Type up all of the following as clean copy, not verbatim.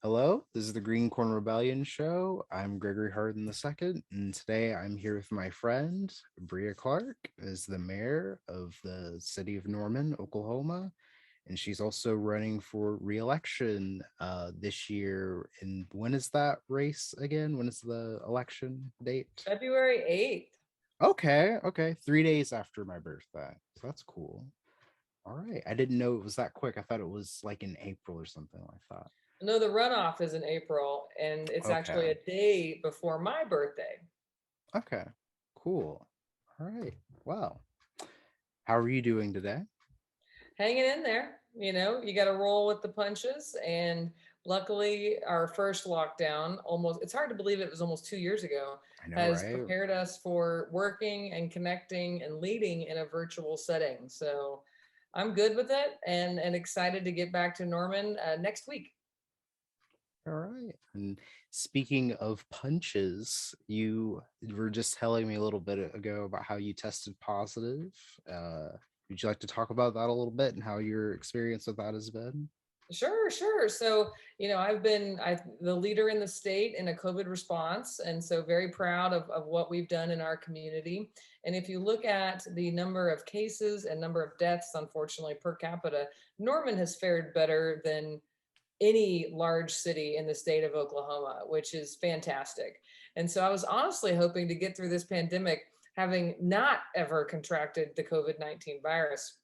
Hello, this is the Green Corn Rebellion show. I'm Gregory Harden II, and today I'm here with my friend Breea Clark, as the mayor of the city of Norman, Oklahoma, and she's also running for re-election this year. And when is that race again? When is the election date? February 8th. Okay, 3 days after my birthday. So that's cool. All right, I didn't know it was that quick. I thought it was like in April or something like that. No, the runoff is in April, and it's actually Okay. a day before my birthday. Okay, cool. All right. Well, how are you doing today? Hanging in there. You got to roll with the punches. And luckily, our first lockdown, it's hard to believe it was almost 2 years ago, I know, has right? prepared us for working and connecting and leading in a virtual setting. So I'm good with it and excited to get back to Norman next week. All right. And speaking of punches, you were just telling me a little bit ago about how you tested positive. Uh, would you like to talk about that a little bit and how your experience with that has been? Sure, sure. So, I've been the leader in the state in a COVID response, and so very proud of what we've done in our community. And if you look at the number of cases and number of deaths, unfortunately, per capita, Norman has fared better than any large city in the state of Oklahoma, which is fantastic. And so I was honestly hoping to get through this pandemic having not ever contracted the COVID-19 virus.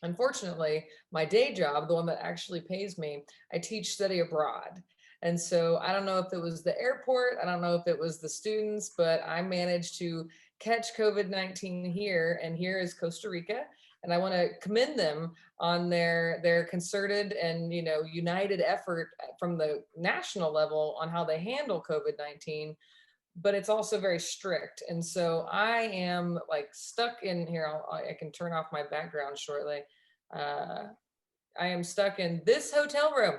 Unfortunately, my day job, the one that actually pays me, I teach study abroad. And so I don't know if it was the airport, I don't know if it was the students, but I managed to catch COVID-19 here. And here is Costa Rica. And I want to commend them on their concerted and united effort from the national level on how they handle COVID-19, but it's also very strict. And so I am like stuck in here. I can turn off my background shortly. Uh, I am stuck in this hotel room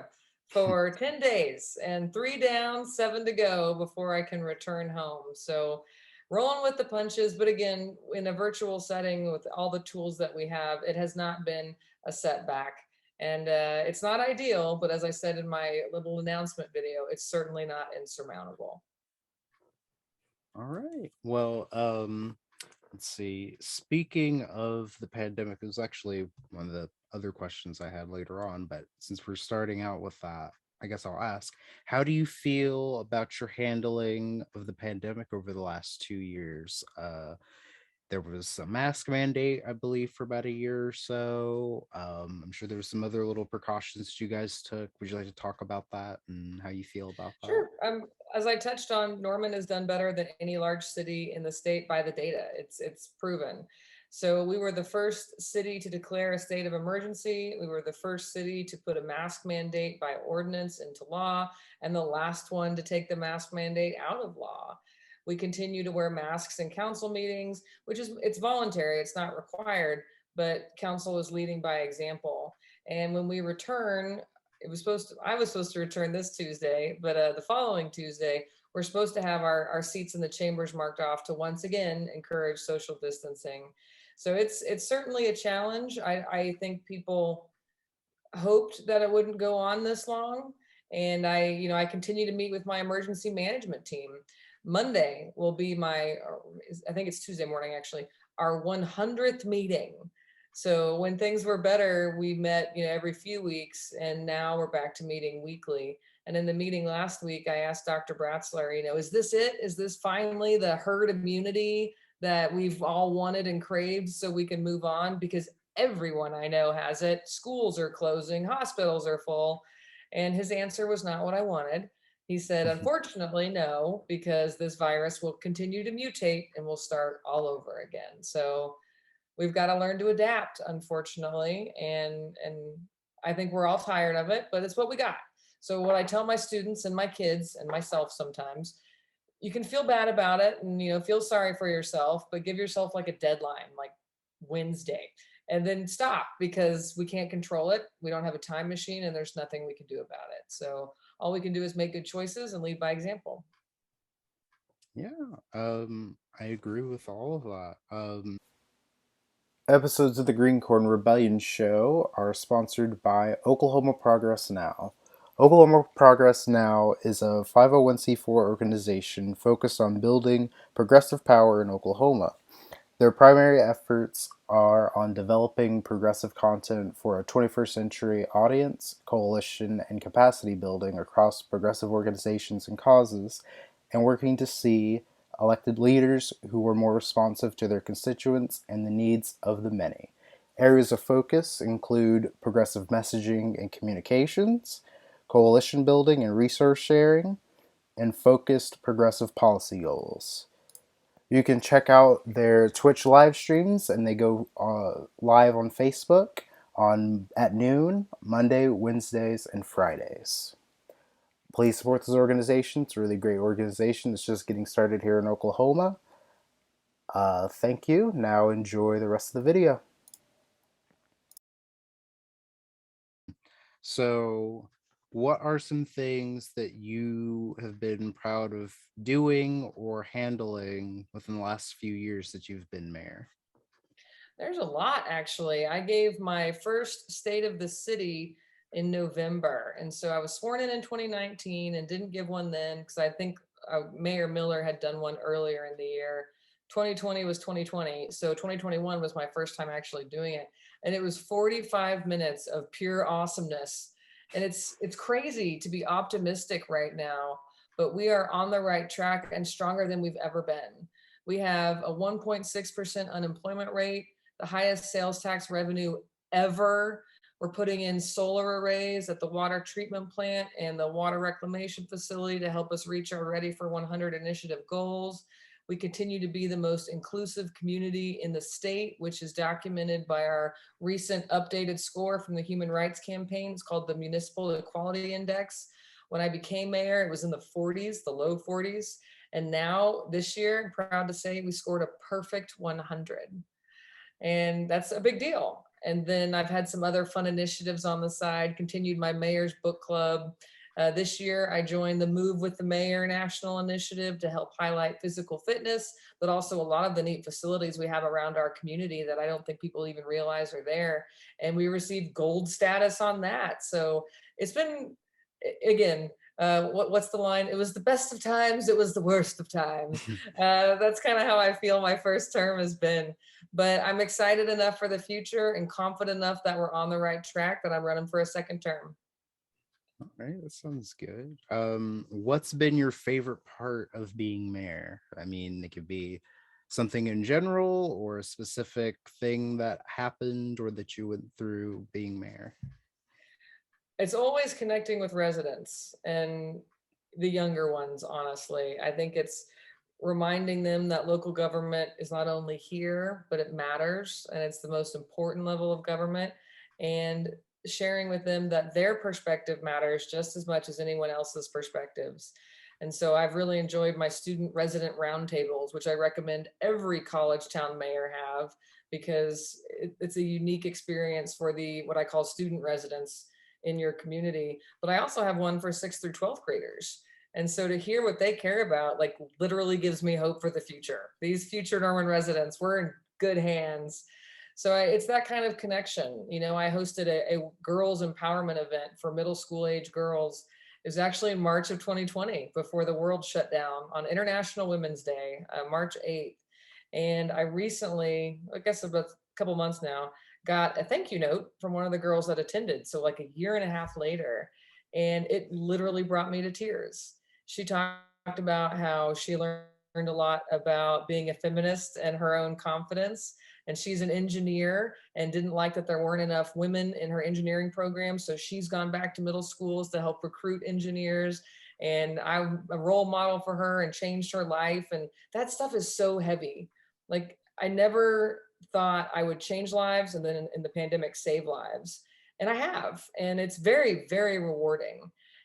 for 10 days and 3 down, 7 to go before I can return home. So rolling with the punches, but again, in a virtual setting with all the tools that we have, it has not been a setback. And it's not ideal, but as I said in my little announcement video, it's certainly not insurmountable. All right. Well, let's see. Speaking of the pandemic, it was actually one of the other questions I had later on, but since we're starting out with that, I guess I'll ask, how do you feel about your handling of the pandemic over the last 2 years? There was a mask mandate, I believe, for about a year or so. I'm sure there was some other little precautions that you guys took. Would you like to talk about that and how you feel about that? Sure. As I touched on, Norman has done better than any large city in the state by the data. It's proven. So we were the first city to declare a state of emergency. We were the first city to put a mask mandate by ordinance into law, and the last one to take the mask mandate out of law. We continue to wear masks in council meetings, which is it's voluntary, it's not required, but council is leading by example. And when we return, I was supposed to return this Tuesday, but the following Tuesday we're supposed to have our seats in the chambers marked off to once again encourage social distancing. So it's certainly a challenge. I think people hoped that it wouldn't go on this long, and I continue to meet with my emergency management team. Monday will be I think it's Tuesday morning actually, our 100th meeting. So when things were better, we met, every few weeks, and now we're back to meeting weekly. And in the meeting last week, I asked Dr. Bratzler, is this it? Is this finally the herd immunity that we've all wanted and craved so we can move on? Because everyone I know has it. Schools are closing, hospitals are full. And his answer was not what I wanted. He said, unfortunately, no, because this virus will continue to mutate and we'll start all over again. So we've got to learn to adapt, unfortunately. And I think we're all tired of it, but it's what we got. So what I tell my students and my kids and myself sometimes, you can feel bad about it and feel sorry for yourself, but give yourself like a deadline, like Wednesday, and then stop, because we can't control it. We don't have a time machine and there's nothing we can do about it. So all we can do is make good choices and lead by example. Yeah, I agree with all of that. Episodes of the Green Corn Rebellion show are sponsored by Oklahoma Progress Now. Oklahoma Progress Now is a 501c4 organization focused on building progressive power in Oklahoma. Their primary efforts are on developing progressive content for a 21st century audience, coalition, and capacity building across progressive organizations and causes, and working to see elected leaders who are more responsive to their constituents and the needs of the many. Areas of focus include progressive messaging and communications, coalition building and resource sharing, and focused progressive policy goals. You can check out their Twitch live streams, and they go live on Facebook on at noon, Monday, Wednesdays, and Fridays. Please support this organization. It's a really great organization. It's just getting started here in Oklahoma. Thank you. Now enjoy the rest of the video. So, what are some things that you have been proud of doing or handling within the last few years that you've been mayor? There's a lot, actually. I gave my first State of the City in November. And so I was sworn in 2019 and didn't give one then because I think Mayor Miller had done one earlier in the year. 2020 was 2020. So 2021 was my first time actually doing it. And it was 45 minutes of pure awesomeness. And it's crazy to be optimistic right now, but we are on the right track and stronger than we've ever been. We have a 1.6% unemployment rate, the highest sales tax revenue ever. We're putting in solar arrays at the water treatment plant and the water reclamation facility to help us reach our Ready for 100 initiative goals. We continue to be the most inclusive community in the state, which is documented by our recent updated score from the Human Rights Campaign. It's called the Municipal Equality Index. When I became mayor, it was in the 40s, the low 40s. And now this year, I'm proud to say we scored a perfect 100. And that's a big deal. And then I've had some other fun initiatives on the side, continued my mayor's book club. This year, I joined the Move with the Mayor National Initiative to help highlight physical fitness, but also a lot of the neat facilities we have around our community that I don't think people even realize are there. And we received gold status on that. So it's been, again, what's the line? It was the best of times, it was the worst of times. That's kind of how I feel my first term has been. But I'm excited enough for the future and confident enough that we're on the right track that I'm running for a second term. All right, that sounds good. What's been your favorite part of being mayor? I mean, it could be something in general or a specific thing that happened or that you went through being mayor. It's always connecting with residents and the younger ones, honestly. I think it's reminding them that local government is not only here, but it matters and it's the most important level of government. And sharing with them that their perspective matters just as much as anyone else's perspectives. And so I've really enjoyed my student resident roundtables, which I recommend every college town mayor have because it's a unique experience for the what I call student residents in your community. But I also have one for 6th through 12th graders. And so to hear what they care about, like literally gives me hope for the future. These future Norman residents, we're in good hands. So it's that kind of connection. You know, I hosted a girls empowerment event for middle school age girls. It was actually in March of 2020 before the world shut down on International Women's Day, March 8th. And I recently, I guess about a couple months now, got a thank you note from one of the girls that attended. So like a year and a half later, and it literally brought me to tears. She talked about how she learned a lot about being a feminist and her own confidence. And she's an engineer and didn't like that there weren't enough women in her engineering program. So she's gone back to middle schools to help recruit engineers. And I'm a role model for her and changed her life. And that stuff is so heavy. Like, I never thought I would change lives and then in the pandemic save lives. And I have. And it's very, very rewarding.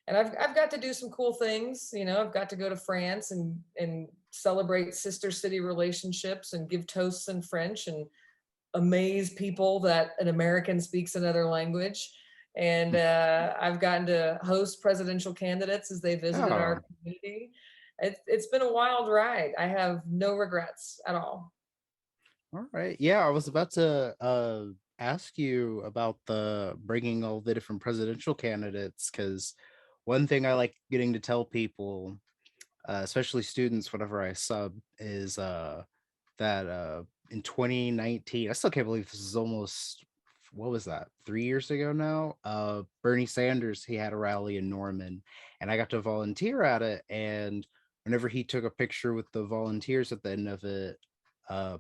And I've got to do some cool things. You know, I've got to go to France and celebrate sister city relationships and give toasts in French and amaze people that an American speaks another language. And I've gotten to host presidential candidates as they visited our Oh, community. It's been a wild ride. I have no regrets at all. all right. Yeah, I was about to ask you about the bringing all the different presidential candidates because one thing I like getting to tell people, especially students, whenever I sub, is that in 2019, I still can't believe this is almost, what was that, 3 years ago now? Bernie Sanders, he had a rally in Norman, and I got to volunteer at it. And whenever he took a picture with the volunteers at the end of it,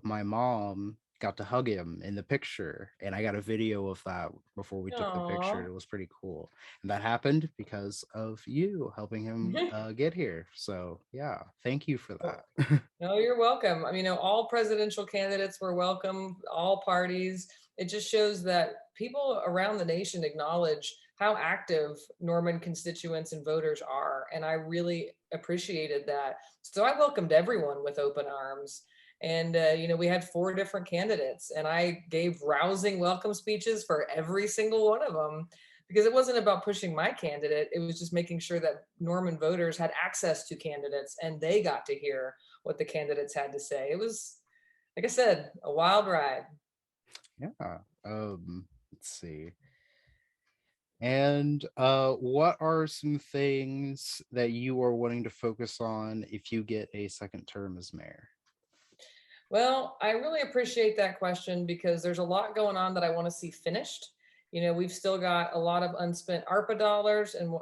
my mom got to hug him in the picture, and I got a video of that before we took the picture. Aw. It was pretty cool, and that happened because of you helping him get here. So yeah, thank you for that. No, you're welcome. I mean, all presidential candidates were welcome, all parties. It just shows that people around the nation acknowledge how active Norman constituents and voters are. And I really appreciated that. So I welcomed everyone with open arms. And, we had 4 different candidates, and I gave rousing welcome speeches for every single one of them because it wasn't about pushing my candidate. It was just making sure that Norman voters had access to candidates and they got to hear what the candidates had to say. It was, like I said, a wild ride. Yeah. Let's see. And what are some things that you are wanting to focus on if you get a second term as mayor? Well, I really appreciate that question because there's a lot going on that I want to see finished. We've still got a lot of unspent ARPA dollars and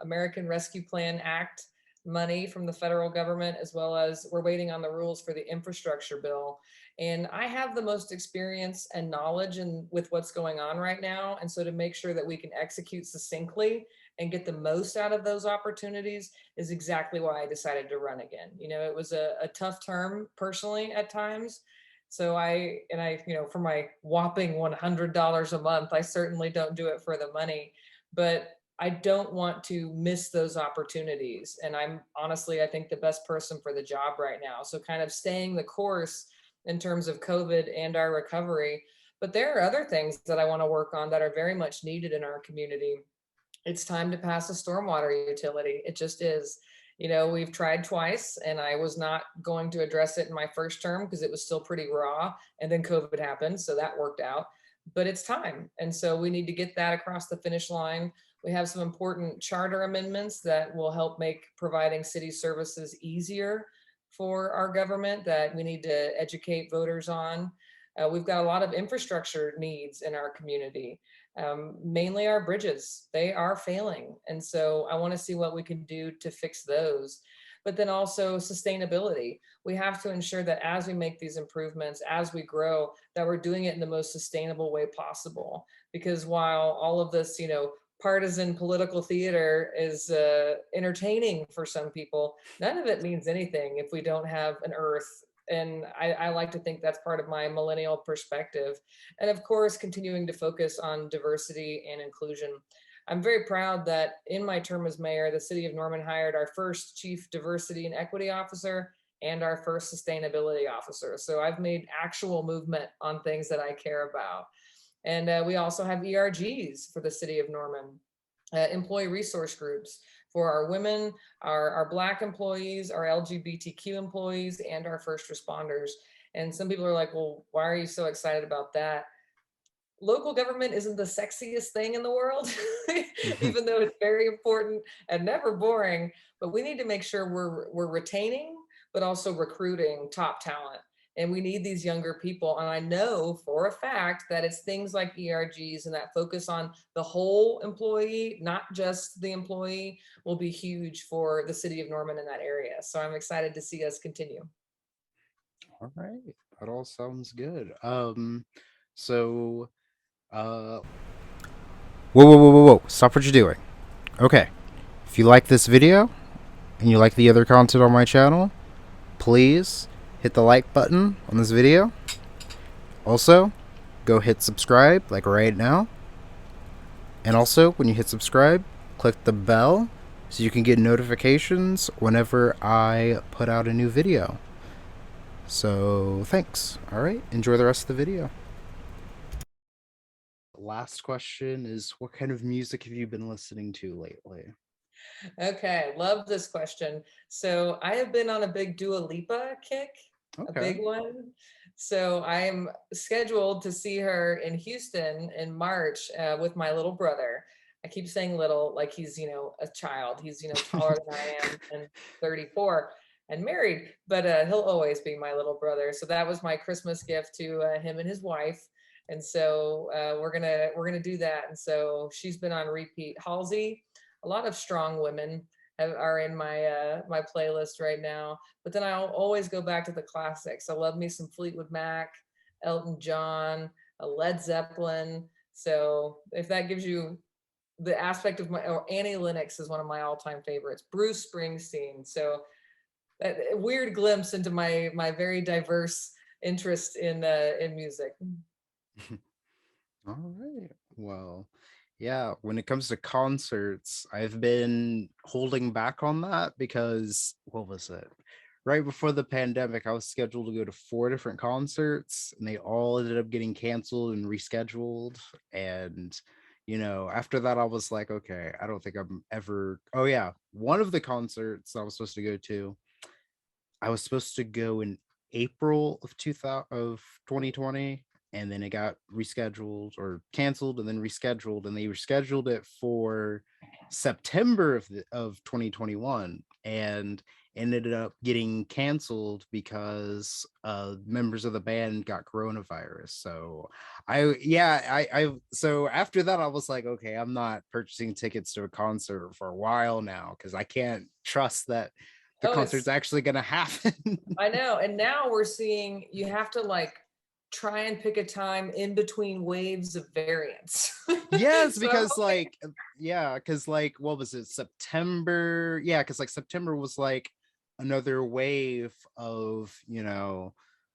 American Rescue Plan Act money from the federal government, as well as we're waiting on the rules for the infrastructure bill. And I have the most experience and knowledge with what's going on right now. And so to make sure that we can execute succinctly and get the most out of those opportunities is exactly why I decided to run again. It was a tough term personally at times. So for my whopping $100 a month, I certainly don't do it for the money, but I don't want to miss those opportunities. And I think the best person for the job right now. So kind of staying the course in terms of COVID and our recovery. But there are other things that I want to work on that are very much needed in our community. It's time to pass a stormwater utility. It just is. We've tried twice, and I was not going to address it in my first term because it was still pretty raw. And then COVID happened, so that worked out. But it's time. And so we need to get that across the finish line. We have some important charter amendments that will help make providing city services easier for our government that we need to educate voters on. We've got a lot of infrastructure needs in our community, mainly our bridges. They are failing. And so I want to see what we can do to fix those. But then also sustainability. We have to ensure that as we make these improvements, as we grow, that we're doing it in the most sustainable way possible. Because while all of this, partisan political theater is entertaining for some people, none of it means anything if we don't have an earth. And I like to think that's part of my millennial perspective. And of course, continuing to focus on diversity and inclusion. I'm very proud that in my term as mayor, the city of Norman hired our first chief diversity and equity officer and our first sustainability officer. So I've made actual movement on things that I care about. And we also have ERGs for the city of Norman, employee resource groups for our women, our Black employees, our LGBTQ employees, and our first responders. And some people are like, well, why are you so excited about that? Local government isn't the sexiest thing in the world, even though it's very important and never boring. But we need to make sure we're retaining, but also recruiting top talent. And we need these younger people. And I know for a fact that it's things like ERGs and that focus on the whole employee, not just the employee, will be huge for the city of Norman in that area. So I'm excited to see us continue. All right, that all sounds good. So uh, whoa, whoa, whoa, whoa, whoa! Stop what you're doing. Okay, if you like this video and you like the other content on my channel, please hit the like button on this video. Also, go hit subscribe like right now. And also, when you hit subscribe, click the bell so you can get notifications whenever I put out a new video. So, thanks. All right, enjoy the rest of the video. Last question is, what kind of music have you been listening to lately? Okay, love this question. So I have been on a big Dua Lipa kick, a Okay. big one. So I am scheduled to see her in Houston in March with my little brother. I keep saying little, like he's, a child. He's, taller than I am and 34 and married, but he'll always be my little brother. So that was my Christmas gift to him and his wife. And so we're gonna do that. And so she's been on repeat. Halsey, a lot of strong women are in my playlist right now. But then I'll always go back to the classics. I love me some Fleetwood Mac, Elton John, a Led Zeppelin. So if that gives you the aspect of my, or Annie Lennox is one of my all-time favorites. Bruce Springsteen. So a weird glimpse into my very diverse interest in music. All right. Well, yeah, when it comes to concerts, I've been holding back on that because what was it? Right before the pandemic, I was scheduled to go to four different concerts and they all ended up getting canceled and rescheduled. And, after that, I was like, okay, I don't think I'm ever. Oh, yeah. One of the concerts I was supposed to go to, I was supposed to go in April of 2020, and then it got rescheduled or canceled and then rescheduled, and they rescheduled it for September of 2021, and ended up getting canceled because members of the band got coronavirus. So so after that I was like, okay, I'm not purchasing tickets to a concert for a while now because I can't trust that the Oh, concert's actually gonna happen. I know. And now we're seeing you have to like try and pick a time in between waves of variants. Yes, So I'm because like yeah, because like what was it, September? Yeah, because like September was like another wave of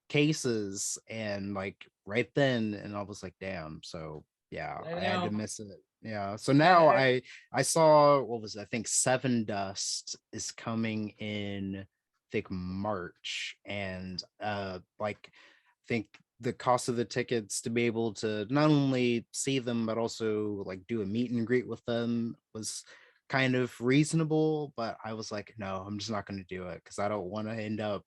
cases, and like right then, and I was like, damn. So yeah, I I had to know. miss it. Yeah. So I, now I, I saw, what was it? I think Seven Dust is coming in, I think March, and like think the cost of the tickets to be able to not only see them but also like do a meet and greet with them was kind of reasonable, but I was like, no, I'm just not going to do it because I don't want to end up,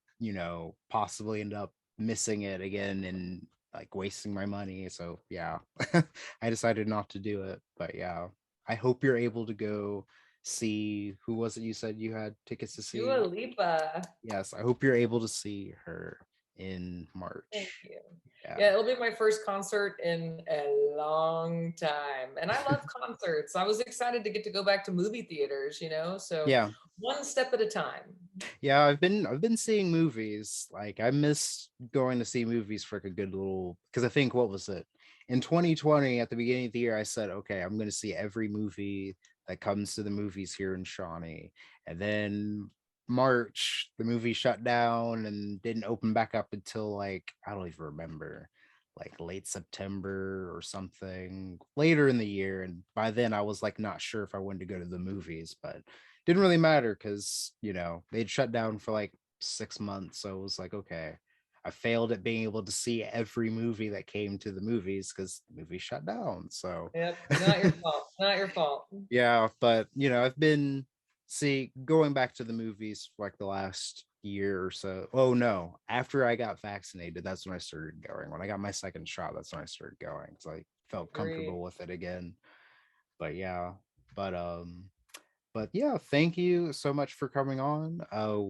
possibly end up missing it again and like wasting my money. So yeah, I decided not to do it. But yeah, I hope you're able to go see, who was it you said you had tickets to Dua see? Lipa. Yes, I hope you're able to see her in Thank March. you. Yeah. Yeah, it'll be my first concert in a long time. And I love concerts. I was excited to get to go back to movie theaters, so Yeah. one step at a time. Yeah, I've been seeing movies. Like I miss going to see movies for like a good little, because I think, what was it? In 2020, at the beginning of the year, I said, okay, I'm gonna see every movie that comes to the movies here in Shawnee. And then March, the movie shut down and didn't open back up until like, I don't even remember, like late September or something later in the year. And by then I was like not sure if I wanted to go to the movies, but didn't really matter because they'd shut down for like 6 months. So it was like, okay, I failed at being able to see every movie that came to the movies because the movie shut down. So Yep, not your fault. Not your fault. yeah, but I've been going back to the movies for like the last year or so. Oh no, after I got vaccinated, that's when I started going. When I got my second shot, that's when I started going because I felt Agreed. comfortable with it again. But yeah, but yeah, thank you so much for coming on.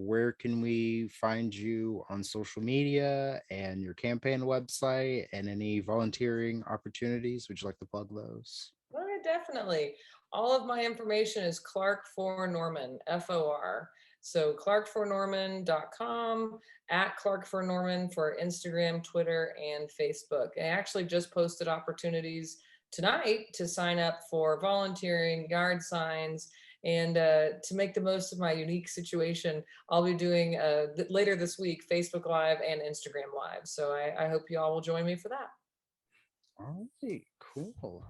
Where can we find you on social media and your campaign website and any volunteering opportunities? Would you like to plug those? Oh, yeah, definitely. All of my information is Clark for Norman, FOR. So clarkfornorman.com, at Clark for Norman for Instagram, Twitter, and Facebook. I actually just posted opportunities tonight to sign up for volunteering, yard signs, and to make the most of my unique situation. I'll be doing later this week Facebook Live and Instagram Live. So I hope you all will join me for that. All right, cool.